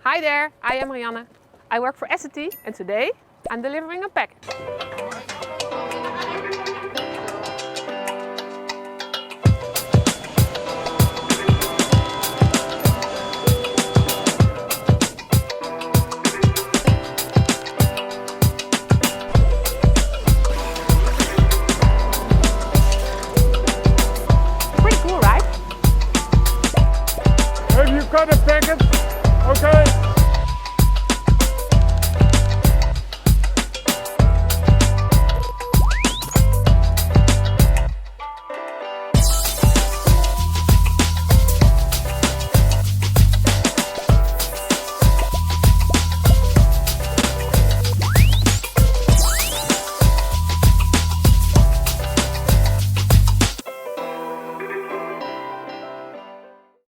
Hi there, I am Marianne. I work for Essity and today I'm delivering a package. Pretty cool, right? Have you got a package? Okay.